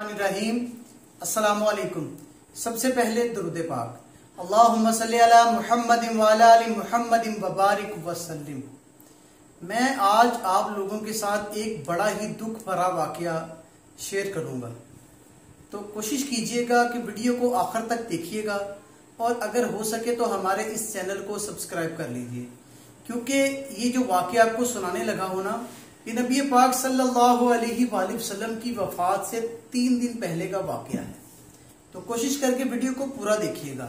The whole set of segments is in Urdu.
الرحیم السلام علیکم۔ سب سے پہلے درود پاک، اللہم صلی علی محمد وعلی آل محمد وبارک وسلم۔ میں آج آپ لوگوں کے ساتھ ایک بڑا ہی دکھ بھرا واقعہ شیئر کروں گا، تو کوشش کیجئے گا کہ ویڈیو کو آخر تک دیکھیے گا، اور اگر ہو سکے تو ہمارے اس چینل کو سبسکرائب کر لیجئے، کیونکہ یہ جو واقعہ آپ کو سنانے لگا ہونا، یہ نبی پاک صلی اللہ علیہ وآلہ وسلم کی وفات سے 3 دن پہلے کا واقعہ ہے، تو کوشش کر کے ویڈیو کو پورا دیکھیے گا۔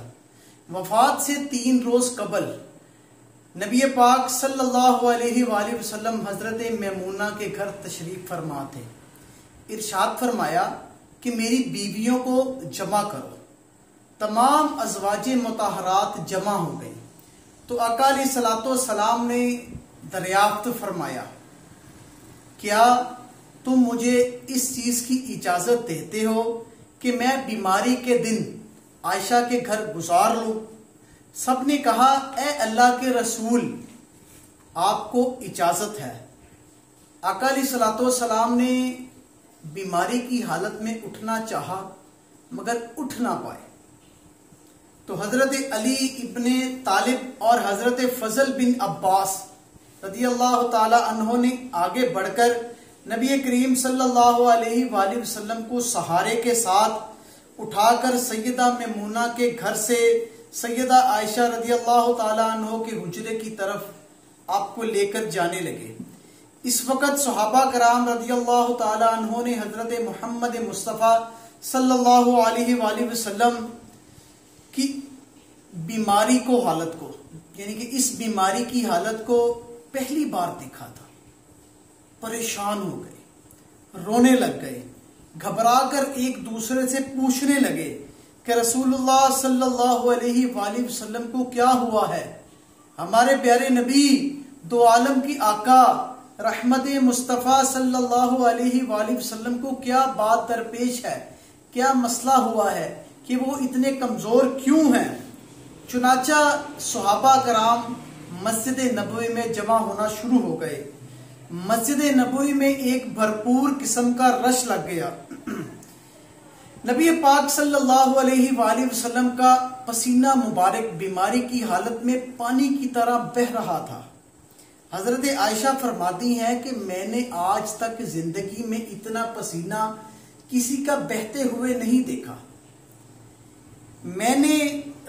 وفات سے 3 روز قبل نبی پاک صلی اللہ علیہ وآلہ وسلم حضرت میمونہ کے گھر تشریف فرما تھے۔ ارشاد فرمایا کہ میری بیویوں کو جمع کرو۔ تمام ازواج مطہرات جمع ہو گئی تو آقا علیہ الصلوۃ والسلام نے دریافت فرمایا، کیا تم مجھے اس چیز کی اجازت دیتے ہو کہ میں بیماری کے دن عائشہ کے گھر گزار لوں؟ سب نے کہا، اے اللہ کے رسول، آپ کو اجازت ہے۔ آقا علیہ الصلوۃ والسلام نے بیماری کی حالت میں اٹھنا چاہا مگر اٹھ نہ پائے، تو حضرت علی ابن طالب اور حضرت فضل بن عباس رضی اللہ تعالی عنہ نے آگے بڑھ کر نبی کریم صلی اللہ علیہ وآلہ وسلم کو سہارے کے ساتھ اٹھا کر سیدہ میمونہ کے گھر سے سیدہ عائشہ رضی اللہ تعالی عنہ کے حجرے کی طرف آپ کو لے کر جانے لگے۔ اس وقت صحابہ کرام رضی اللہ تعالی عنہ نے حضرت محمد مصطفیٰ صلی اللہ علیہ وآلہ وسلم کی بیماری کو حالت کو، یعنی کہ اس بیماری کی حالت کو پہلی بار دیکھا تھا۔ پریشان ہو گئے، رونے لگ گئے، گھبرا کر ایک دوسرے سے پوچھنے لگے کہ رسول اللہ صلی اللہ علیہ وآلہ وسلم کو کیا ہوا ہے؟ ہمارے پیارے نبی، دو عالم کی آقا، رحمت مصطفیٰ صلی اللہ علیہ وآلہ وسلم کو کیا بات درپیش ہے؟ کیا مسئلہ ہوا ہے کہ وہ اتنے کمزور کیوں ہیں؟ چنانچہ صحابہ کرام مسجد نبوی میں جمع ہونا شروع ہو گئے۔ مسجد نبوی میں ایک بھرپور قسم کا رش لگ گیا۔ نبی پاک صلی اللہ علیہ وآلہ وسلم کا پسینہ مبارک بیماری کی حالت میں پانی کی طرح بہہ رہا تھا۔ حضرت عائشہ فرماتی ہیں کہ میں نے آج تک زندگی میں اتنا پسینہ کسی کا بہتے ہوئے نہیں دیکھا۔ میں نے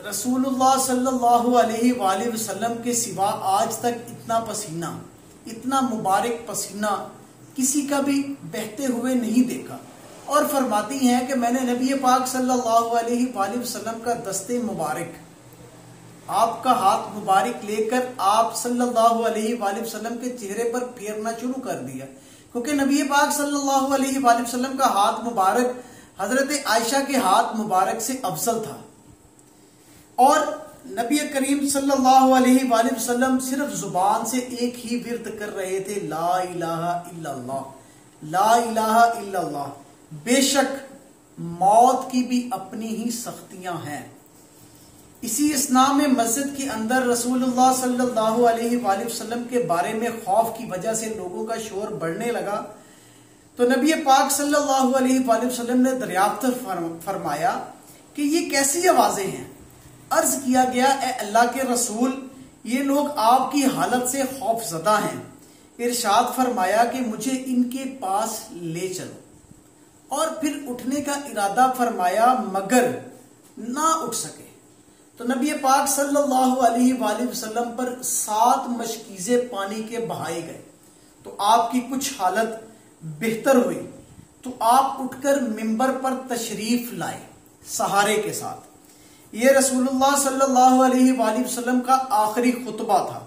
رسول اللہ صلی اللہ علیہ وآلہ وسلم کے سوا آج تک اتنا پسینہ، اتنا مبارک پسینہ کسی کا بھی بہتے ہوئے نہیں دیکھا۔ اور فرماتی ہیں کہ میں نے نبی پاک صلی اللہ علیہ وآلہ وسلم کا دست مبارک، آپ کا ہاتھ مبارک لے کر آپ صلی اللہ علیہ وآلہ وسلم کے چہرے پر پھیرنا شروع کر دیا، کیونکہ نبی پاک صلی اللہ علیہ وآلہ وسلم کا ہاتھ مبارک حضرت عائشہ کے ہاتھ مبارک سے افضل تھا، اور نبی کریم صلی اللہ علیہ وآلہ وسلم صرف زبان سے ایک ہی ورد کر رہے تھے، لا الہ الا اللہ، لا الہ الا اللہ۔ بے شک موت کی بھی اپنی ہی سختیاں ہیں۔ اسی اثناء میں مسجد کے اندر رسول اللہ صلی اللہ علیہ وآلہ وسلم کے بارے میں خوف کی وجہ سے لوگوں کا شور بڑھنے لگا، تو نبی پاک صلی اللہ علیہ وآلہ وسلم نے دریافت فرمایا کہ یہ کیسی آوازیں ہیں؟ عرض کیا گیا، اے اللہ کے رسول، یہ لوگ آپ کی حالت سے خوف زدہ ہیں۔ ارشاد فرمایا کہ مجھے ان کے پاس لے چلو، اور پھر اٹھنے کا ارادہ فرمایا مگر نہ اٹھ سکے، تو نبی پاک صلی اللہ علیہ وآلہ وسلم پر 7 مشکیزیں پانی کے بہائے گئے، تو آپ کی کچھ حالت بہتر ہوئی، تو آپ اٹھ کر منبر پر تشریف لائے سہارے کے ساتھ۔ یہ رسول اللہ صلی اللہ علیہ وآلہ وسلم کا آخری خطبہ تھا۔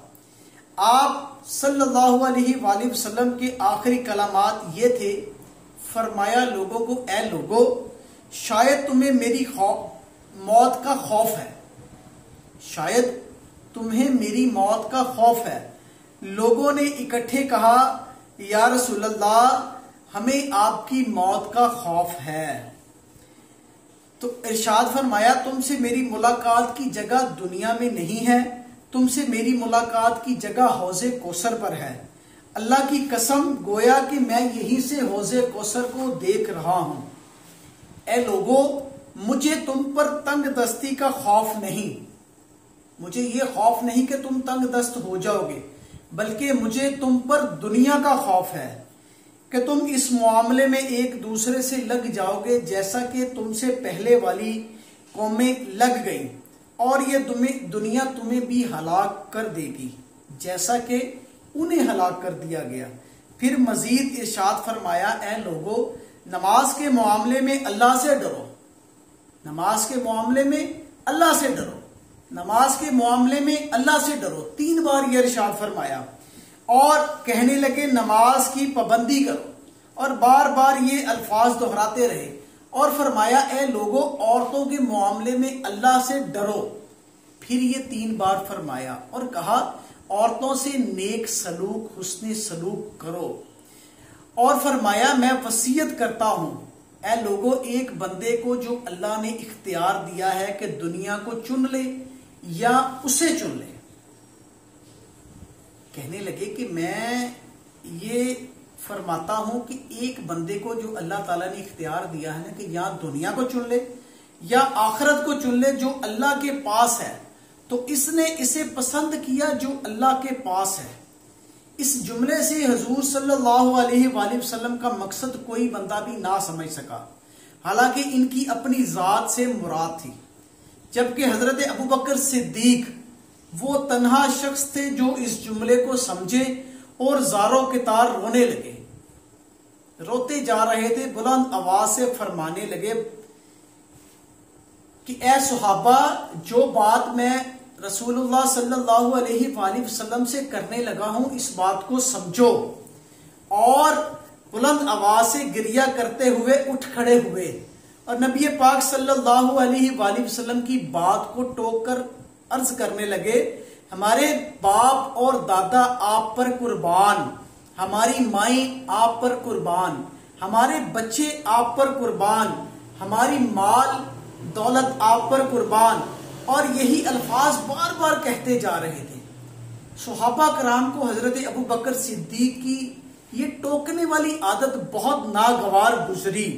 آپ صلی اللہ علیہ وآلہ وسلم کے آخری کلمات یہ تھے، فرمایا لوگوں کو، اے لوگو، شاید تمہیں میری موت کا خوف ہے، شاید تمہیں میری موت کا خوف ہے۔ لوگوں نے اکٹھے کہا، یا رسول اللہ، ہمیں آپ کی موت کا خوف ہے۔ تو ارشاد فرمایا، تم سے میری ملاقات کی جگہ دنیا میں نہیں ہے، تم سے میری ملاقات کی جگہ حوض کوثر پر ہے۔ اللہ کی قسم، گویا کہ میں یہیں سے حوض کوثر کو دیکھ رہا ہوں۔ اے لوگو مجھے تم پر تنگ دستی کا خوف نہیں، مجھے یہ خوف نہیں کہ تم تنگ دست ہو جاؤ گے، بلکہ مجھے تم پر دنیا کا خوف ہے کہ تم اس معاملے میں ایک دوسرے سے لگ جاؤ گے جیسا کہ تم سے پہلے والی قومیں لگ گئیں، اور یہ دنیا تمہیں بھی ہلاک کر دے گی جیسا کہ انہیں ہلاک کر دیا گیا۔ پھر مزید ارشاد فرمایا اے لوگو نماز کے معاملے میں اللہ سے ڈرو، نماز کے معاملے میں اللہ سے ڈرو، نماز کے معاملے میں اللہ سے ڈرو، 3 بار یہ ارشاد فرمایا، اور کہنے لگے نماز کی پابندی کرو، اور بار بار یہ الفاظ دہراتے رہے، اور فرمایا اے لوگو عورتوں کے معاملے میں اللہ سے ڈرو، پھر یہ 3 بار فرمایا، اور کہا عورتوں سے نیک سلوک حسن سلوک کرو، اور فرمایا میں وصیت کرتا ہوں اے لوگو ایک بندے کو جو اللہ نے اختیار دیا ہے کہ دنیا کو چن لے یا اسے چن لے، کہنے لگے کہ میں یہ فرماتا ہوں کہ ایک بندے کو جو اللہ تعالیٰ نے اختیار دیا ہے نا کہ یا دنیا کو چن لے یا آخرت کو چن لے جو اللہ کے پاس ہے، تو اس نے اسے پسند کیا جو اللہ کے پاس ہے۔ اس جملے سے حضور صلی اللہ علیہ وآلہ وسلم کا مقصد کوئی بندہ بھی نہ سمجھ سکا، حالانکہ ان کی اپنی ذات سے مراد تھی، جبکہ حضرت ابوبکر صدیق وہ تنہا شخص تھے جو اس جملے کو سمجھے اور زاروں کے تار رونے لگے، روتے جا رہے تھے، بلند آواز سے فرمانے لگے کہ اے صحابہ جو بات میں رسول اللہ صلی اللہ علیہ وآلہ وسلم سے کرنے لگا ہوں اس بات کو سمجھو، اور بلند آواز سے گریہ کرتے ہوئے اٹھ کھڑے ہوئے، اور نبی پاک صلی اللہ علیہ وآلہ وسلم کی بات کو ٹوک کر عرض کرنے لگے ہمارے باپ اور دادا آپ پر قربان، ہماری مائیں آپ پر قربان، ہمارے بچے آپ پر قربان، ہماری مال دولت آپ پر قربان، اور یہی الفاظ بار بار کہتے جا رہے تھے۔ صحابہ کرام کو حضرت ابوبکر صدیق کی یہ ٹوکنے والی عادت بہت ناگوار گزری،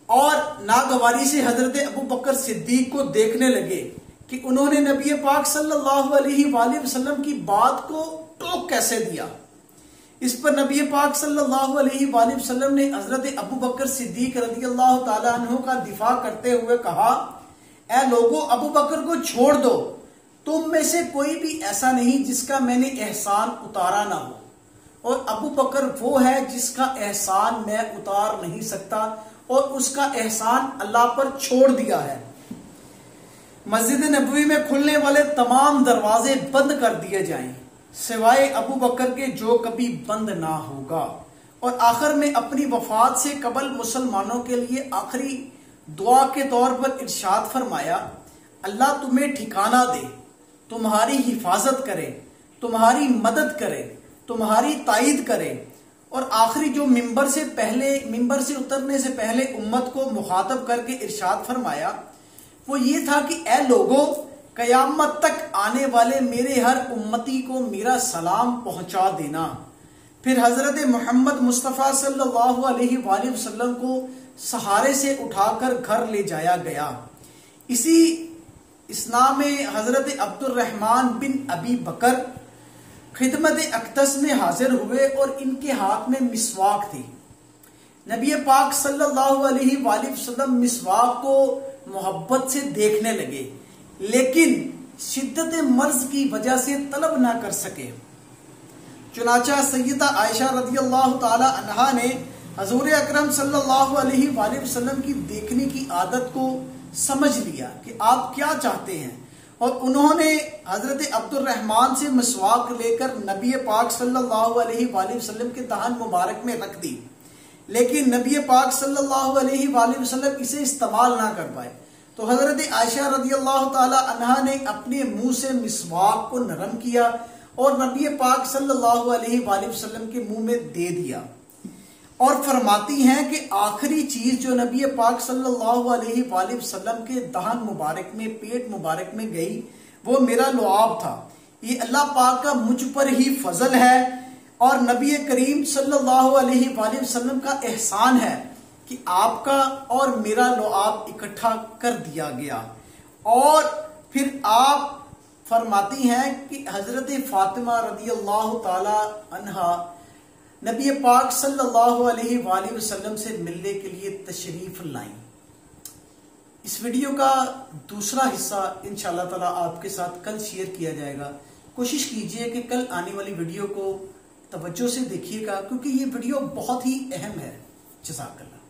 اور ناگواری سے حضرت ابوبکر صدیق کو دیکھنے لگے کہ انہوں نے نبی پاک صلی اللہ علیہ وآلہ وسلم کی بات کو ٹوک کیسے دیا۔ اس پر نبی پاک صلی اللہ علیہ وآلہ وسلم نے حضرت ابوبکر صدیق رضی اللہ تعالی عنہ کا دفاع کرتے ہوئے کہا اے لوگو ابوبکر کو چھوڑ دو، تم میں سے کوئی بھی ایسا نہیں جس کا میں نے احسان اتارا نہ ہو، اور ابوبکر وہ ہے جس کا احسان میں اتار نہیں سکتا، اور اس کا احسان اللہ پر چھوڑ دیا ہے۔ مسجد نبوی میں کھلنے والے تمام دروازے بند کر دیے جائیں سوائے ابوبکر کے جو کبھی بند نہ ہوگا، اور آخر میں اپنی وفات سے قبل مسلمانوں کے لیے آخری دعا کے طور پر ارشاد فرمایا اللہ تمہیں ٹھکانہ دے، تمہاری حفاظت کرے، تمہاری مدد کرے، تمہاری تائید کرے، اور آخری جو ممبر سے اترنے سے پہلے امت کو مخاطب کر کے ارشاد فرمایا وہ یہ تھا کہ اے لوگو قیامت تک آنے والے میرے ہر امتی کو میرا سلام پہنچا دینا۔ پھر حضرت محمد مصطفیٰ صلی اللہ علیہ وآلہ وسلم کو سہارے سے اٹھا کر گھر لے جایا گیا۔ اسی اسنا میں حضرت عبد الرحمن بن ابی بکر خدمت اقدس میں حاضر ہوئے اور ان کے ہاتھ میں مسواک تھی۔ نبی پاک صلی اللہ علیہ وآلہ وسلم مسواک کو محبت سے دیکھنے لگے، لیکن شدت مرض کی وجہ سے طلب نہ کر سکے۔ چنانچہ سیدہ عائشہ رضی اللہ تعالی عنہا نے حضور اکرم صلی اللہ علیہ وآلہ وسلم کی دیکھنے کی عادت کو سمجھ لیا کہ آپ کیا چاہتے ہیں، اور انہوں نے حضرت عبد الرحمن سے مسواک لے کر نبی پاک صلی اللہ علیہ وآلہ وسلم کے دہن مبارک میں رکھ دی، لیکن نبی پاک صلی اللہ علیہ وآلہ وسلم اسے استعمال نہ کر پائے، تو حضرت عائشہ رضی اللہ تعالی عنہا نے اپنے منہ سے مسواک کو نرم کیا اور نبی پاک صلی اللہ علیہ وآلہ وسلم کے منہ میں دے دیا، اور فرماتی ہیں کہ آخری چیز جو نبی پاک صلی اللہ علیہ وآلہ وسلم کے دہن مبارک میں پیٹ مبارک میں گئی وہ میرا لعاب تھا۔ یہ اللہ پاک کا مجھ پر ہی فضل ہے اور نبی کریم صلی اللہ علیہ وآلہ وسلم کا احسان ہے کہ آپ کا اور میرا لعاب اکٹھا کر دیا گیا، اور پھر آپ فرماتی ہیں کہ حضرت فاطمہ رضی اللہ تعالی عنہا نبی پاک صلی اللہ علیہ وآلہ وسلم سے ملنے کے لیے تشریف لائیں۔ اس ویڈیو کا دوسرا حصہ انشاءاللہ تعالی آپ کے ساتھ کل شیئر کیا جائے گا۔ کوشش کیجئے کہ کل آنے والی ویڈیو کو توجہ سے دیکھیے گا، کیونکہ یہ ویڈیو بہت ہی اہم ہے۔ جزاک اللہ۔